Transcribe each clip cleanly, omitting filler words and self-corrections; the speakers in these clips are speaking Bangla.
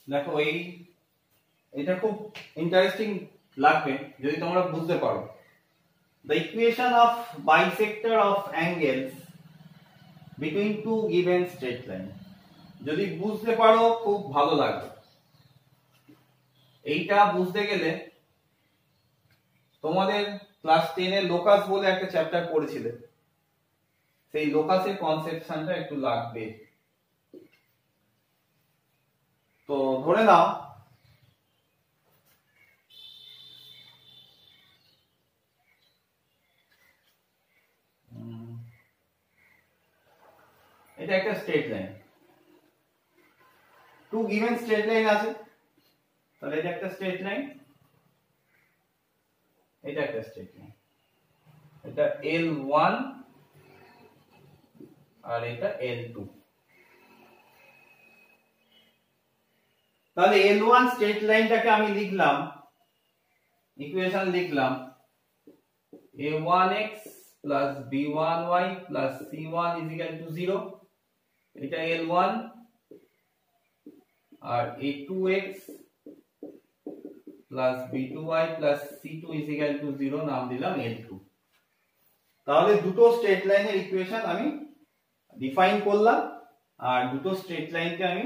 দেখো এটা খুব ইন্টারেস্টিং লাগবে যদি তোমরা বুঝতে পারো। The equation of bisector of angles between two given straight line, যদি বুঝতে পারো খুব ভালো লাগবে। এইটা বুঝতে গেলে তোমাদের ক্লাস 10 এ লোকাস বলে একটা চ্যাপ্টার পড়েছিলে, সেই লোকাসের কনসেপশনটা একটু লাগবে। তো ধরে নাও এটা একটা straight line, two given straight line আছে, তাহলে এটা একটা স্ট্রেট লাইন, এটা একটা স্ট্রেট লাইন, এটা L1 আর এটা L2। তাহলে L1 স্ট্রেট লাইনটাকে আমি লিখলাম, ইকুয়েশন লিখলাম a1x plus b1y plus c1 is equal to 0, এটা L1, R a2x plus b2y plus c2 is equal to 0 নাম দিলাম L2। তাহলে দুটো স্ট্রেট লাইনের ইকুয়েশন আমি ডিফাইন করলাম, আর দুটো স্ট্রেট লাইনকে আমি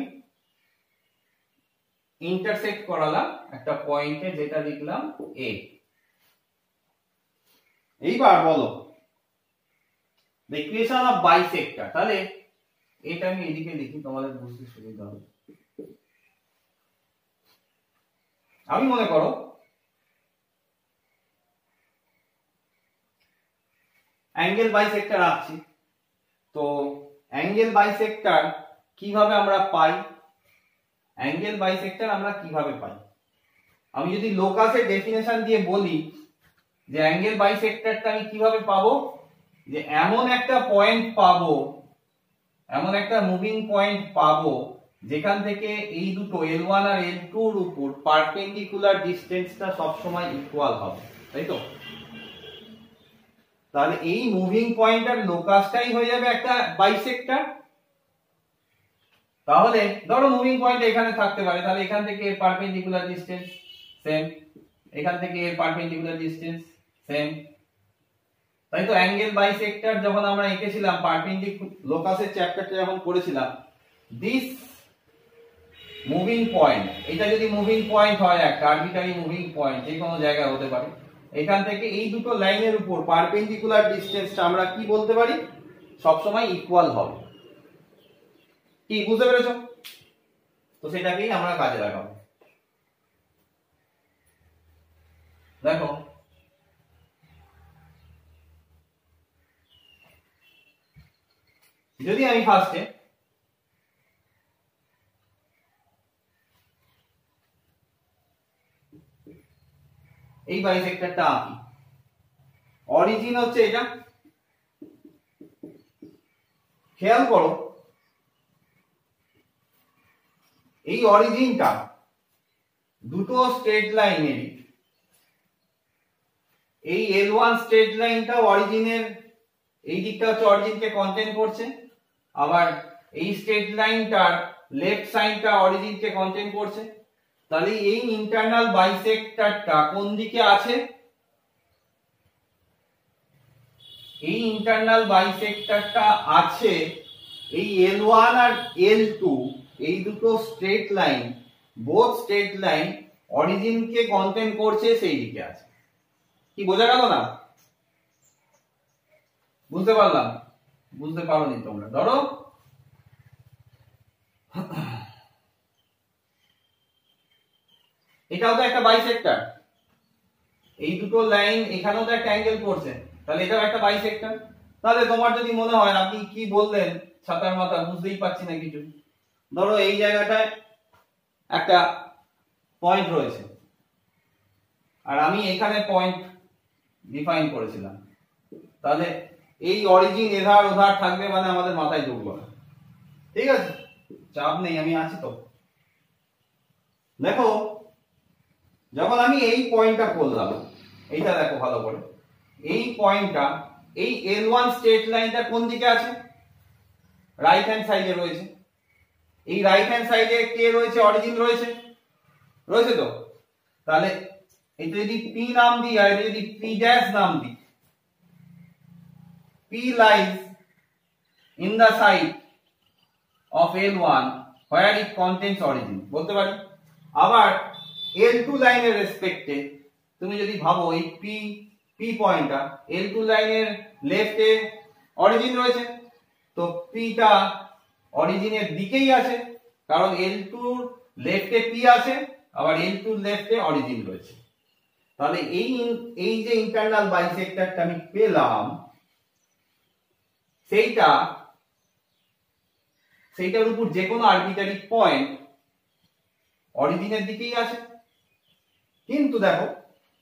ইন্টারসেক্ট করালাম একটা পয়েন্টে, যেটা লিখলাম A। এইবার বলো the equation of bisector, তাহলে এটা আমি এদিকে লিখি তোমাদের বুঝতে সুবিধা হবে। আমি মনে করো অ্যাঙ্গেল বাইসেক্টর আঁকছি, তো অ্যাঙ্গেল বাইসেক্টর কিভাবে আমরা পাই, অ্যাঙ্গেল বাইসেক্টর আমরা কিভাবে পাই? আমি যদি লোকাসের ডেফিনেশন দিয়ে বলি যে অ্যাঙ্গেল বাইসেক্টরটা আমি কিভাবে পাবো, যে এমন একটা পয়েন্ট পাবো, এমন একটা মুভিং পয়েন্ট পাবো যেখান থেকে এই দুটো L1 আর L2 এর উপর পারপেন্ডিকুলার ডিসটেন্সটা সব সময় ইকুয়াল হবে, তাই তো? তাহলে এই মুভিং পয়েন্টের লোকাসটাই হয়ে যাবে একটা বাইসেক্টর। তাহলে ধরো মুভিং পয়েন্ট এখানে থাকতে পারে, তাহলে এখান থেকে এর পারপেন্ডিকুলার ডিসটেন্স সেম, এখান থেকে এর পারপেন্ডিকুলার ডিসটেন্স সেম, তাই তো? অ্যাঙ্গেল বাইসেক্টর যখন আমরা এঁকেছিলাম পারপেন্ডিকুলার লোকাসের চ্যাপ্টারটা যখন পড়েছিলাম, দিস মুভিং পয়েন্ট, এটা যদি মুভিং পয়েন্ট হয় একটা আরবিট্রারি মুভিং পয়েন্ট, যে কোনো জায়গায় হতে পারে, এখান থেকে এই দুটো লাইনের উপর পারপেন্ডিকুলার ডিসটেন্সটা আমরা কি বলতে পারি, সব সময় ইকুয়াল হবে। কি বুঝতে পেরেছো? তো সেটাকেই আমরা কাজে লাগাবো। দেখো যদি আমি ফার্স্টে এই বাইসেক্টরটা আঁকি, অরিজিন হচ্ছে এটা, খেয়াল করো এই অরিজিনটা দুটো স্ট্রেট লাইনের, এই L1 স্ট্রেট লাইনটা অরিজিনের এই দিকটা হচ্ছে অরিজিনকে কন্টেইন করছে, আবার এই স্ট্রেট লাইনটার লেফট সাইডটা অরিজিনকে কন্টেইন করছে। তাহলে এই ইন্টারনাল বাইসেক্টরটা কোন দিকে আছে, এই ইন্টারনাল বাইসেক্টরটা আছে এই L1 আর L2, এই দুটো straight line, both straight line অরিজিনকে কন্টেইন করছে, সেই দিকে আছে। কি বোঝা গেল না? বুঝতে পারলাম? বুঝতে পারোনি তোমরা? ধরো এটাও তো একটা বাইসেক্টর, এই দুটো লাইন এখানেও তো একটা অ্যাঙ্গেল করছে, তাহলে এটাও একটা বাইসেক্টর। তাহলে তোমার যদি মনে হয় আপনি কি বললেন ছাতার মাথা, বুঝতেই পারছি না কিছু, ধরো এই জায়গাটায় একটা পয়েন্ট রয়েছে আর আমি এখানে পয়েন্ট ডিফাইন করেছিলাম, তাহলে এই অরিজিন এধার ওধার থাকবে, মানে আমাদের মাথায় ঢুকলো না। ঠিক আছে, চাপ নেই, আমি আছি তো। দেখো যখন আমি এই পয়েন্টটা করলাম, এইটা দেখো ভালো করে, এই পয়েন্টটা, এই L1 স্ট্রেট লাইনটা কোন দিকে আছে, রাইট হ্যান্ড সাইডে রয়েছে, এই রাইট হ্যান্ড সাইডে কে রয়েছে, অরিজিন রয়েছে, রয়েছে তো। তাহলে এটা যদি পি নাম দিই আর এটা যদি পি ড্যাশ নাম দিই, P lies in the side of L1 where it contains origin বলতে পারি। আবার L2 লাইনের রেসপেক্টে তুমি যদি ভাবো এই পি পয়েন্টটা L2 লাইনের লেফটে অরিজিন রয়েছে, তো পিটা অরিজিনের দিকেই আছে, কারণ L2 লেফটে পি আছে, আবার L2 লেফটে অরিজিন রয়েছে। তাহলে এই যে ইন্টারনাল বাইসেক্টরটা আমি পেলাম, সেইটার উপর যে কোনো আরবিটারি পয়েন্ট অরিজিনের দিকেই আছে। কিন্তু দেখো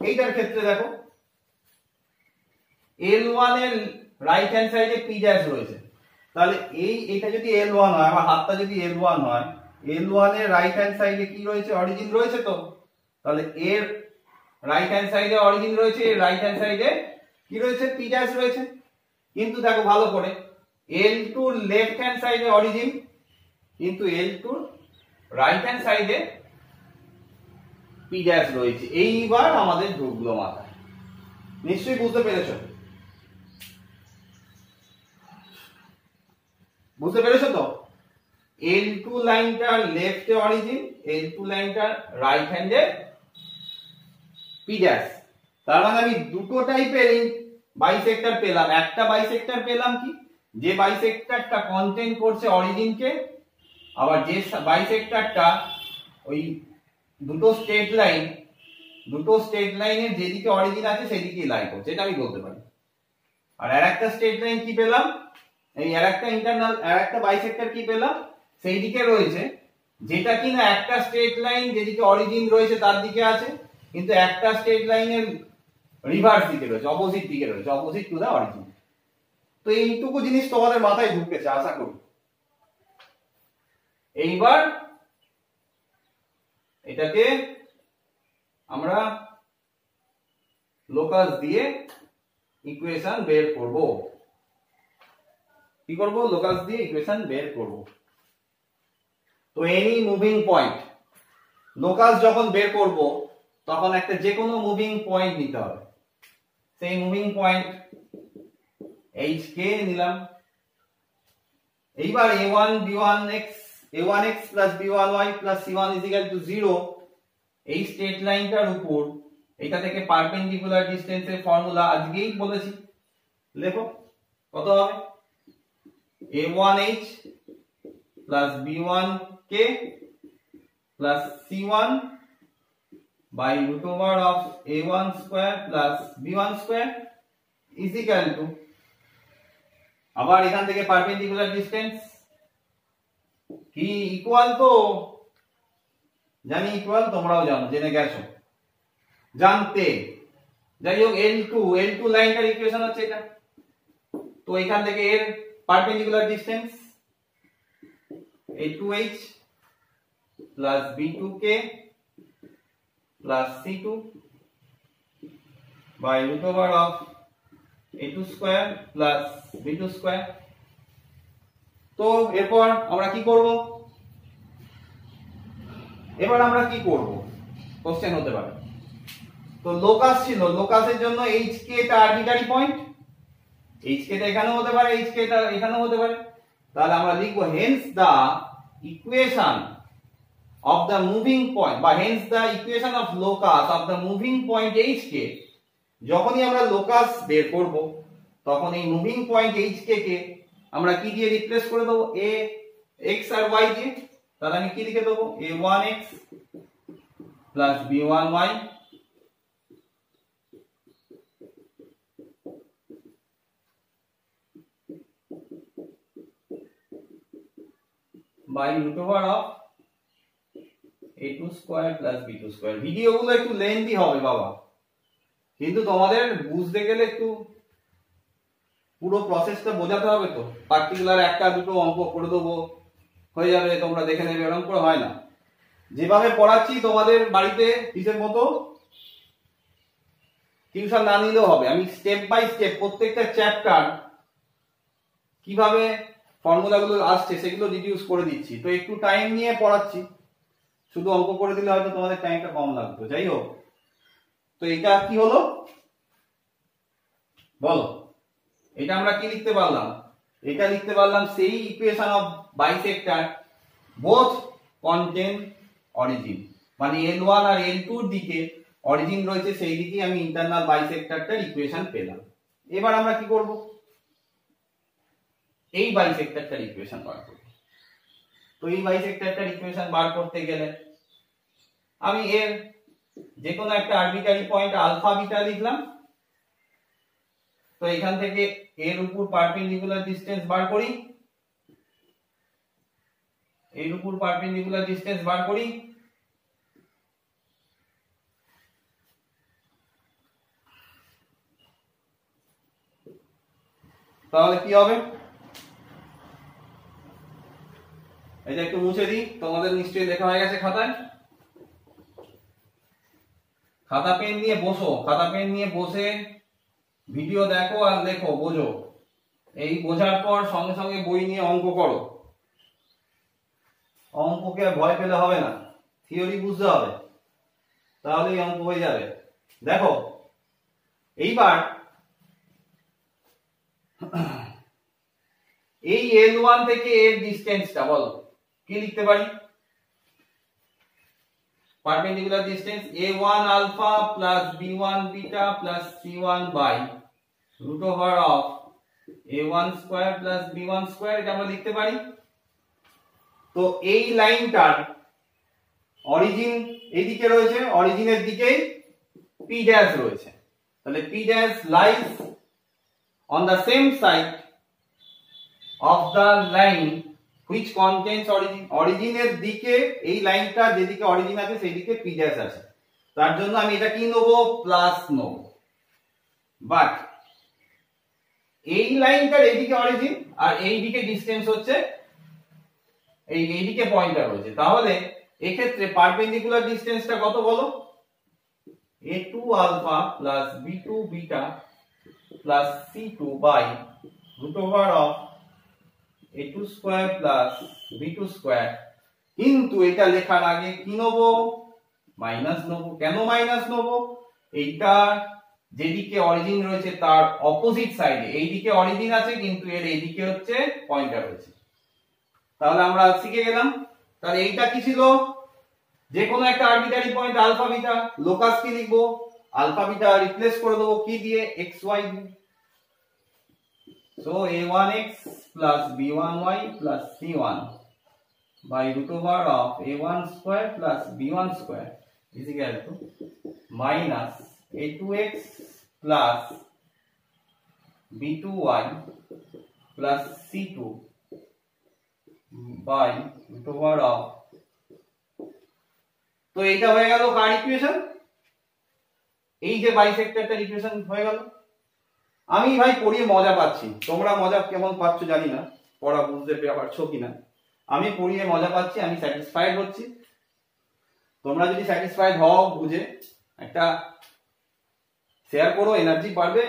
এইটার ক্ষেত্রে দেখো L1 এর রাইট হ্যান্ড সাইডে পি ড্যাশ রয়েছে, তাহলে এইটা যদি L1 হয়, আমার হাতটা যদি L1 হয়, L1 এর রাইট হ্যান্ড সাইডে কি রয়েছে, অরিজিন রয়েছে তো। তাহলে এর রাইট হ্যান্ড সাইডে অরিজিন রয়েছে, এর রাইট হ্যান্ড সাইডে কি রয়েছে, পি ড্যাশ রয়েছে। কিন্তু দেখো ভালো করে, L2 লেফট হ্যান্ড সাইডে অরিজিন, কিন্তু L2 রাইট হ্যান্ড সাইডে পি ড্যাশ রয়েছে। এইবার আমাদের ঢুকলো মাথায়। নিশ্চয়ই বুঝতে পেরেছো? বুঝতে পেরেছো তো? L2 লাইনটার লেফটে অরিজিন, L2 লাইনটার রাইট হ্যান্ডে পি ড্যাশ। তার মানে আমি দুটো টাইপের বাইসেক্টর পেলাম। একটা বাইসেক্টর পেলাম কি, যে বাইসেক্টরটা কন্টেইন করছে অরিজিনকে, আবার যে বাইসেক্টরটা ওই দুটো স্ট্রেট লাইনের যেদিকে অরিজিন আছে সেদিকেই লাই করছে, এটা আমি বলতে পারি। আর আরেকটা স্ট্রেট লাইন কি পেলাম, এই আরেকটা বাইসেক্টর কি পেলাম, সেই দিকে রয়েছে, যেটা কিনা একটা স্ট্রেট লাইন যেদিকে অরিজিন রয়েছে তার দিকে আছে, কিন্তু একটা স্ট্রেট লাইনের রিভার্স দিকে রয়েছে, অপোজিট দিকে রয়েছে, অপোজিট টু দা অরিজিন। তো এইটুকু জিনিস তোমাদের মাথায় ঢুকেছে আশা করি। এইবার এটাকে আমরা লোকাস দিয়ে ইকুয়েশন বের করব। কি করব, লোকাস দিয়ে ইকুয়েশন বের করব। তো এনি মুভিং পয়েন্ট লোকাস যখন বের করব, তখন একটা যে কোনো মুভিং পয়েন্ট নিতে হবে। সেই মুভিং পয়েন্ট HK নিলাম। এইবার A1x plus B1y plus C1 is equal to 0, এই স্ট্রেট লাইনটার উপর এটা থেকে পারপেন্ডিকুলার ডিসটেন্সের ফর্মুলা আজকেই বলেছি, লেখো কত হবে, A1h plus B1k plus C1 by root over of A1 square plus B1 square is equal to, আবার এখান থেকে পারপেন্ডিকুলার ডিসটেন্স কি ইকুয়াল, তো জানি ইকুয়াল, তোমরাও জানো, জেনে গেছো, জানতে। যাই হোক, L2 লাইনটার ইকুয়েশন হচ্ছে এটা। তো এখান থেকে এর perpendicular distance A2h plus B2k plus C2 by root over of A2 square plus B2 square। তো এরপর আমরা কি করব, কোশ্চেন হতে পারে। তো লোকাস ছিল, লোকাসের জন্য HK টা আরবিটারি পয়েন্ট, HK টা এখানেও হতে পারে, HK টা এখানেও হতে পারে। তাহলে আমরা লিখব hence the equation of the moving point, বা hence the equation of locus of the moving point HK। যখনই আমরা লোকাস বের করব, তখন এই মুভিং পয়েন্ট HK কে আমরা কি দিয়ে রিপ্লেস করে দেবো, a x আর y দিয়ে। তাহলে আমি কি লিখে দেবো, a1x plus b1y by root over of a2 square plus b2 square। ভিডিওগুলো একটু লেন্থি হবে বাবা, কিন্তু তোমাদের বুঝতে গেলে একটু পুরো প্রসেসটা বোঝাতে হবে। তো পার্টিকুলার একটা দুটো অঙ্ক করে দেবো, হয়ে যাবে, তোমরা দেখে নেবে, এরকম করে হয় না। যেভাবে পড়াচ্ছি তোমাদের বাড়িতে হিসেব মতো টিউশন না নিলেও হবে। আমি স্টেপ বাই স্টেপ প্রত্যেকটা চ্যাপ্টার কিভাবে ফর্মুলাগুলো আসছে সেগুলো রিডিউস করে দিচ্ছি। তো একটু টাইম নিয়ে পড়াচ্ছি, শুধু অঙ্ক করে দিলে হয়তো তোমাদের টাইমটা কম লাগতো। যাই হোক, তো এটা কি হলো বলো, এটা আমরা কি লিখতে পারলাম? এটা লিখতে পারলাম সেই equation of bisector both contain origin, মানে L1 আর L2 এর দিকে অরিজিন রয়েছে, সেই দিকে আমি ইন্টারনাল বাইসেক্টরটার ইকুয়েশন পেলাম। এবার আমরা কি করব? এই বাইসেক্টরটার ইকুয়েশন বার করব। তো এই বাইসেক্টরটার ইকুয়েশন বার করতে গেলে আমি এর যে কোনো একটা আরবিটারি পয়েন্ট আলফা বিটা লিখলাম। তো এখান থেকে এর উপর পারপেন্ডিকুলার ডিসটেন্স বার করি, এর উপর পারপেন্ডিকুলার ডিসটেন্স বার করি। তাহলে কি হবে? এটা একটু মুছে দিই, তোমাদের নিশ্চয়ই লেখা হয়ে গেছে খাতায়। খাতা পেন নিয়ে বসো, খাতা পেন নিয়ে বসে ভিডিও দেখো আর লেখো, বোঝো। এই বোঝার পর সঙ্গে সঙ্গে বই নিয়ে অঙ্ক করো। অঙ্ককে আর ভয় পেলে হবে না, থিওরি বুঝতে হবে, তাহলেই অঙ্ক হয়ে যাবে। দেখো এইবার এই L1 থেকে এর ডিসটেন্সটা বলো, কি লিখতে পারি? Perpendicular distance A1 alpha plus B1 beta plus C1 by root over of A1 square plus B1 square, এটা আমরা লিখতে পারি। তো এই লাইনটার অরিজিন এইদিকে রয়েছে, অরিজিনের দিকেই P ড্যাশ রয়েছে, তাহলে P dash lies on the same side of the line which contains origin, অরিজিনের দিকে এই লাইনটা যেদিকে অরিজিন আছে সেই দিকে P ড্যাশ আছে, তার জন্য আমি এটা কি নেব? প্লাস নেব। বাট এই লাইনটার এইদিকে অরিজিন আর এই দিকে ডিসটেন্স হচ্ছে এইদিকে পয়েন্টার রয়েছে, তাহলে এই ক্ষেত্রে পারপেন্ডিকুলার ডিসটেন্সটা কত বলো? A2 alpha plus B2 beta plus C2 by root over of A2 square plus B2 square. কিন্তু এটা লেখার আগে কি নেব? মাইনাস নেব। কেন মাইনাস নেব? এইটা যেদিকে অরিজিন রয়েছে তার অপোজিট সাইডে, এইদিকে অরিজিন আছে কিন্তু এর এইদিকে হচ্ছে পয়েন্টার রয়েছে। তাহলে আমরা শিখে গেলাম। তাহলে এইটা কি ছিল? যে কোনো একটা arbitrary point alpha beta, locus কি লিখবো? আলফা বিটা রিপ্লেস করে দেবো কি দিয়ে? xy দিয়ে। So a1x plus b1y plus c1 by root over of a1 square plus b1 square is equal to minus a2x plus b2y plus c2 by root over of, তো এইটা হয়ে গেল কার ইকুয়েশন? এই যে বাইসেক্টরটার ইকুয়েশন হয়ে গেল। আমি ভাই পড়িয়ে মজা পাচ্ছি, তোমরা মজা কেমন পাচ্ছ জানি না, পড়া বুঝতে পারছো কিনা। আমি পড়িয়ে মজা পাচ্ছি, আমি স্যাটিসফাইড হচ্ছি। তোমরা যদি স্যাটিসফাইড হও বুঝে একটা শেয়ার করো, এনার্জি বাড়বে,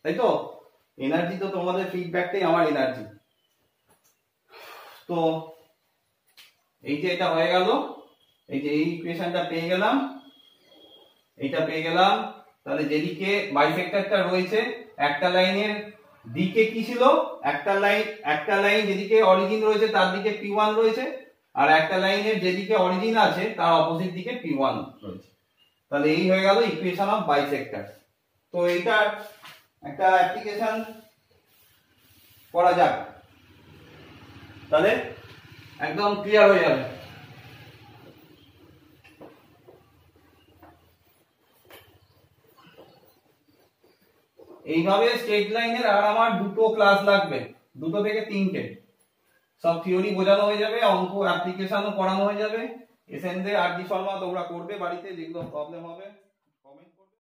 তাই তো? এনার্জি তো তোমাদের ফিডব্যাকটাই আমার এনার্জি। তো এই যে এটা হয়ে গেল, এই যে এই ইকুয়েশনটা পেয়ে গেলাম, এইটা পেয়ে গেলাম। তাহলে যেদিকে বাইসেক্টরটা রয়েছে একটা লাইনের দিকে কি ছিল? একটা লাইন যেদিকে অরিজিন রয়েছে তার দিকে P1 রয়েছে, আর একটা লাইনের যেদিকে অরিজিন আছে তার অপোজিট দিকে P1 রয়েছে। তাহলে এই হয়ে গেল ইকুয়েশন অফ বাইসেক্টর। তো এইটার একটা অ্যাপ্লিকেশন করা যাক, তাহলে একদম ক্লিয়ার হয়ে যাবে। এইভাবে স্ট্রেট লাইনের আর আমার দুটো ক্লাস লাগবে, দুটো থেকে তিনটে। সব থিওরি বোঝানো হয়ে যাবে, অঙ্ক অ্যাপ্লিকেশনও করানো হয়ে যাবে। এসএনদে আর ডি শর্মা তোমরা করবে বাড়িতে, যেগুলো প্রবলেম হবে।